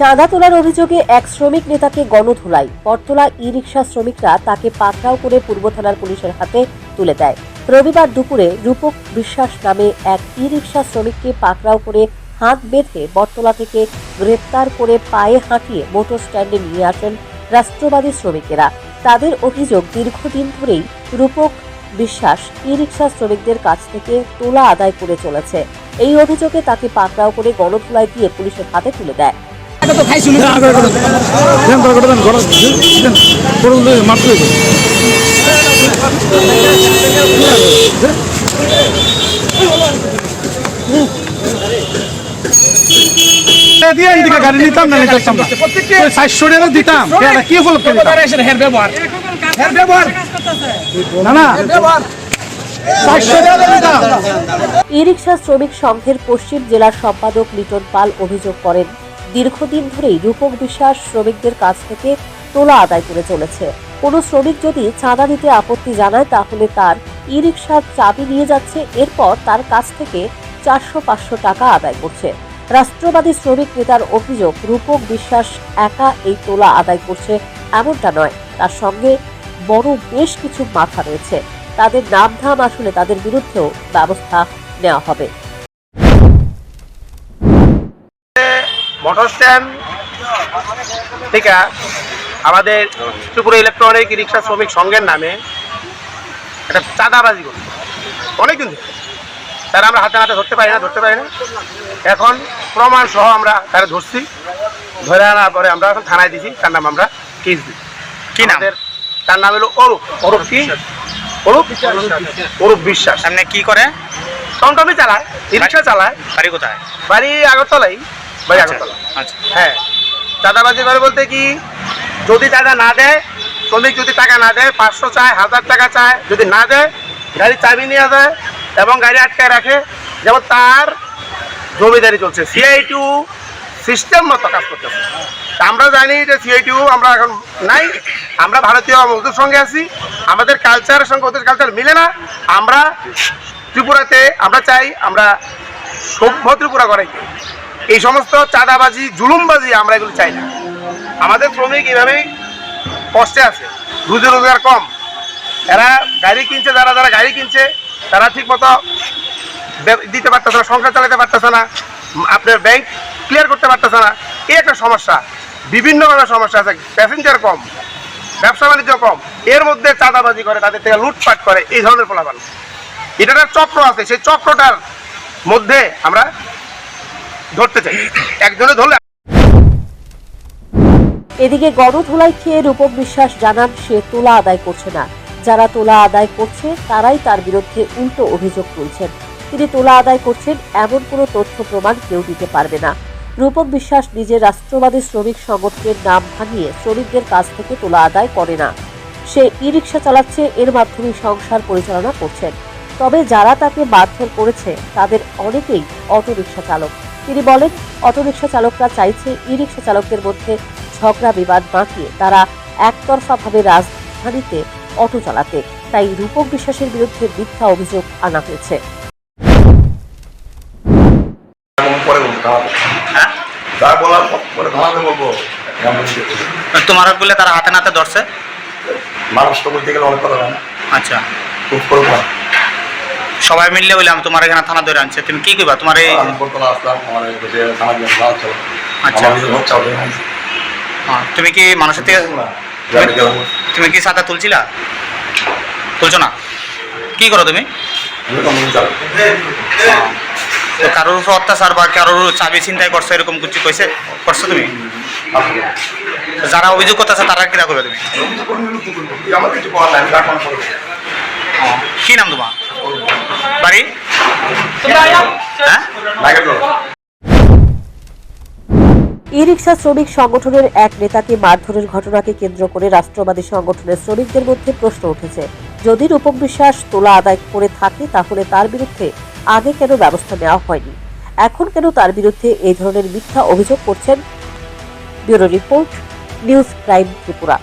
চাঁদা তোলার অভিযোগে এক শ্রমিক নেতাকে গণধোলাই। বটতলা ই রিকশা শ্রমিকরা তাকে পাকড়াও করে পূর্ব থানার পুলিশের হাতে তুলে দেয়। রবিবার দুপুরে রূপক বিশ্বাস নামে এক ই রিকশা শ্রমিককে পাকড়াও করে হাত বেঁধে বটতলা থেকে গ্রেপ্তার করে পায়ে হাঁটিয়ে মোটর স্ট্যান্ডে নিয়ে আসেন রাষ্ট্রবাদী শ্রমিকেরা। তাদের অভিযোগ, দীর্ঘদিন ধরেই রূপক বিশ্বাস ই রিকশা শ্রমিকদের কাছ থেকে তোলা আদায় করে চলেছে। এই অভিযোগে তাকে পাকড়াও করে গণধোলাই দিয়ে পুলিশের হাতে তুলে দেয়। গাড়ি নিতাম না, দিতাম কি ই রিকশা শ্রমিক সংঘের পশ্চিম জেলার সম্পাদক লিটন পাল অভিযোগ করেন, দীর্ঘদিন ধরেই রূপক বিশ্বাস শ্রমিকদের কাছ থেকে তোলা আদায় করে চলেছে। কোনো শ্রমিক যদি চাঁদা দিতে আপত্তি জানায় তাহলে তার ই রিকশার চাবি নিয়ে যাচ্ছে, এরপর তার কাছ থেকে 400-500 টাকা আদায় করছে। রাষ্ট্রবাদী শ্রমিক নেতার অভিযোগ, রূপক বিশ্বাস একা এই তোলা আদায় করছে এমনটা নয়, তার সঙ্গে বড় বেশ কিছু মাথা রয়েছে। তাদের নাম ধাম আসলে তাদের বিরুদ্ধেও ব্যবস্থা নেওয়া হবে। মোটর স্ট্যান্ড থেকে আমাদের ত্রিপুরা ইলেকট্রনিক রিক্সা শ্রমিক সংঘের নামে একটা চাঁদাবাজি করছে অনেকদিন ধরে। তারা আমরা হাতে হাতে ধরতে পারি না। এখন প্রমাণ সহ আমরা তারা ধরছি, ধরে আনার পরে আমরা এখন থানায় দিছি। তার নাম আমরা কেস দিই। কি নাম? তার নাম হলো অরূপ বিশ্বাস। সামনে কি করে? টমটমি চালায়, রিক্সা চালায়। বাড়ি কোথায়? বাড়ি আগরতলাই। আগরতলা। আচ্ছা। হ্যাঁ, চাঁদাবাজি করে বলতে কি, যদি চাঁদা না দেয়, শ্রমিক যদি টাকা না দেয়, 500 চায়, 1000 টাকা চায়, যদি না দেয় গাড়ির চাবি নিয়ে যায় এবং গাড়ি আটকায় রাখে। যেমন তার জমিদারি চলছে, CI2 সিস্টেম মতো কাজ করতেছে। আমরা জানি যে CI2 আমরা এখন নাই, আমরা ভারতীয় মজদুর সঙ্গে আছি, আমাদের কালচারের সঙ্গে ওদের কালচার মিলে না। আমরা ত্রিপুরাতে আমরা চাই আমরা সভ্য ত্রিপুরা করাই। এই সমস্ত চাঁদাবাজি, জুলুমবাজি আমরা এগুলো চাই না। আমাদের শ্রমিক এইভাবেই কষ্টে আছে, রুজি রোজগার কম। এরা গাড়ি কিনছে, যারা গাড়ি কিনছে তারা ঠিক মতো দিতে পারতেছে না, সংসার চালাতে পারতেছে না, আপনার ব্যাংক ক্লিয়ার করতে পারতেছে না। এই একটা সমস্যা, বিভিন্নভাবে সমস্যা আছে। প্যাসেঞ্জার কম, ব্যবসা বাণিজ্য কম, এর মধ্যে চাঁদাবাজি করে, তাদের থেকে লুটপাট করে, এই ধরনের ফলাফল। এটা একটা চক্র আছে, সেই চক্রটার মধ্যে আমরা ধরতে চাই। একজনে ধরলে। এদিকে গণধোলাই খেয়ে রূপক বিশ্বাস জানান, সে তোলা আদায় করছে না। যারা তোলা আদায় করছে তারাই তার বিরুদ্ধে উল্টো অভিযোগ তুলছেন। তিনি তোলা আদায় করছেন এমন কোনো তথ্য প্রমাণ কেউ দিতে পারবে না। রূপক বিশ্বাস নিজের রাষ্ট্রবাদী শ্রমিক সংগঠনের নাম ভাঙিয়ে শ্রমিকদের কাছ থেকে তোলা আদায় করে না। সে ই রিকশা চালাচ্ছে, এর মাধ্যমে সংসার পরিচালনা করছেন। তবে যারা তাকে মারধর করেছে তাদের অনেকেই অটোরিকশা চালক। তিনি বলেন, অটোরিকশা চালকরা চাইছে ই রিকশা চালকদের মধ্যে ঝগড়া বিবাদ বাঁকিয়ে তারা একতরফাভাবে রাজধানীতে অটো চালাতে। তাই রূপক বিশ্বাসের বিরুদ্ধে মিথ্যা অভিযোগ আনা হয়েছে। তোমার বলে তারা হাতে নাতে ধরছে? আচ্ছা, সবাই মিললে বলে আমি তোমার এখানে থানা ধরে আনছে, তুমি কি করবা? তোমার এই আচ্ছা, তুমি কি মানুষের থেকে তুমি কি চাঁদা তুলছো না? কি করো তুমি? কারোর উপর অত্যাচার বা কারোর চাবি ছিনতাই করছো, এরকম কিছু করছো তুমি? যারা অভিযোগ করতেছে তারা কিরা করবে তুমি? কি নাম তোমার? বাড়ি? ই রিকশা শ্রমিক সংগঠনের এক নেতাকে মারধরের ঘটনাকে কেন্দ্র করে রাষ্ট্রবাদী সংগঠনের শ্রমিকদের মধ্যে প্রশ্ন উঠেছে, যদি রূপক বিশ্বাস তোলা আদায় করে থাকে তাহলে তার বিরুদ্ধে আগে কেন ব্যবস্থা নেওয়া হয়নি? এখন কেন তার বিরুদ্ধে এই ধরনের মিথ্যা অভিযোগ করছেন? Bureau report, news prime Tripura.